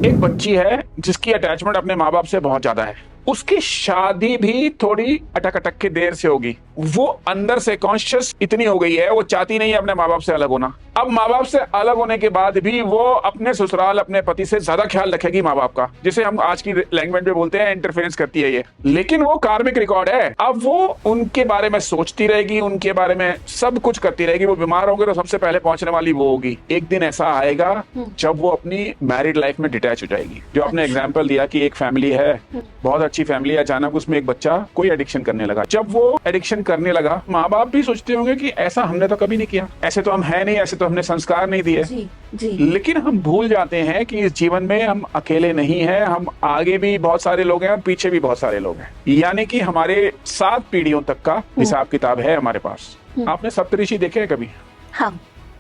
एक बच्ची है जिसकी अटैचमेंट अपने माँ बाप से बहुत ज्यादा है, उसकी शादी भी थोड़ी अटक अटक के देर से होगी। वो अंदर से कॉन्शियस इतनी हो गई है, वो चाहती नहीं है अपने माँ बाप से अलग होना। अब माँ बाप से अलग होने के बाद भी वो अपने ससुराल अपने पति से ज्यादा ख्याल रखेगी माँ बाप का, जिसे हम आज की लैंग्वेज में बोलते हैं इंटरफेरेंस करती है ये। लेकिन वो कार्मिक रिकॉर्ड है। अब वो उनके बारे में सोचती रहेगी, उनके बारे में सब कुछ करती रहेगी। वो बीमार होंगे तो सबसे पहले पहुंचने वाली वो होगी। एक दिन ऐसा आएगा जब वो अपनी मैरिड लाइफ में डिटैच हो जाएगी। जो आपने एग्जाम्पल दिया कि एक फैमिली है, बहुत अच्छी फैमिली है, अचानक उसमें एक बच्चा कोई एडिक्शन करने लगा। जब वो एडिक्शन करने लगा, माँ बाप भी सोचते होंगे कि ऐसा हमने तो कभी नहीं किया, ऐसे तो हम है नहीं, ऐसे तो हमने संस्कार नहीं दिए। जी। लेकिन हम भूल जाते हैं कि इस जीवन में हम अकेले नहीं हैं, हम आगे भी बहुत सारे लोग हैं और पीछे भी बहुत सारे लोग हैं। यानी कि हमारे 7 पीढ़ियों तक का हिसाब किताब है हमारे पास। आपने सप्तऋषि देखे हैं कभी? हाँ,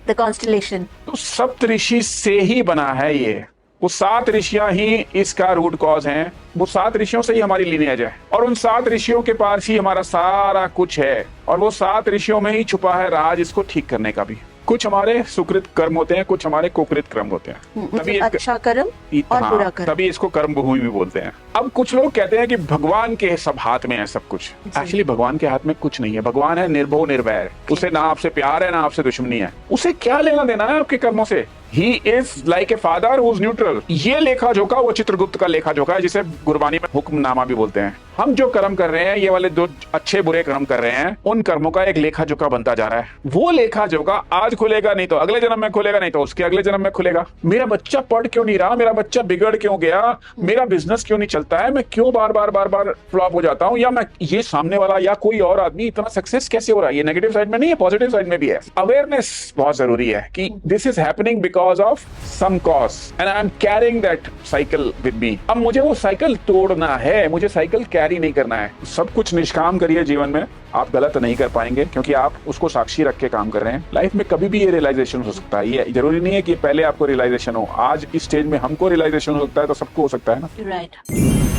द कॉन्स्टलेशन। तो सप्तऋषि से ही बना है ये। वो 7 ऋषियां ही इसका रूट कॉज हैं। वो 7 ऋषियों से ही हमारी लीनियज है और उन 7 ऋषियों के पास ही हमारा सारा कुछ है। और वो 7 ऋषियों में ही छुपा है राज इसको ठीक करने का भी। कुछ हमारे सुकृत कर्म होते हैं, कुछ हमारे कुकृत कर्म होते हैं। तभी अच्छा कर्म और बुरा कर्म, तभी इसको कर्म भूमि भी बोलते हैं। अब कुछ लोग कहते हैं कि भगवान के सब हाथ में है सब कुछ। एक्चुअली भगवान के हाथ में कुछ नहीं है। भगवान है निर्भो निर्वैर। उसे ना आपसे प्यार है ना आपसे दुश्मनी है। उसे क्या लेना देना है आपके कर्मों से? He is like a father who's neutral। ये लेखा जोखा वो चित्रगुप्त का लेखा जोखा है, जिसे गुरबानी में हुक्मनामा भी बोलते हैं। हम जो कर्म कर रहे हैं, ये वाले जो अच्छे बुरे कर्म कर रहे हैं, उन कर्मों का एक लेखा जोखा बनता जा रहा है। वो लेखा जोखा आज खुलेगा नहीं तो अगले जन्म में खुलेगा, नहीं तो उसके अगले जन्म में खुलेगा। मेरा बच्चा पढ़ क्यों नहीं रहा, मेरा बच्चा बिगड़ क्यों गया, मेरा बिजनेस क्यों नहीं चलता है, मैं क्यों बार बार फ्लॉप हो जाता हूँ, या मैं ये सामने वाला या कोई और आदमी इतना सक्सेस कैसे हो रहा है। ये नेगेटिव साइड में नहीं है, पॉजिटिव साइड में भी है। अवेयरनेस बहुत जरूरी है कि this is happening because of some cause and I am carrying that cycle with me। अब मुझे वो साइकिल तोड़ना है, मुझे साइकिल कैरी नहीं करना है। सब कुछ निष्काम करिए जीवन में, आप गलत नहीं कर पाएंगे क्योंकि आप उसको साक्षी रख के काम कर रहे हैं। लाइफ में कभी भी ये रियलाइजेशन हो सकता है। ये जरूरी नहीं है कि पहले आपको रियलाइजेशन हो। आज इस स्टेज में हमको रियलाइजेशन हो सकता है तो सबको हो सकता है ना। राइट।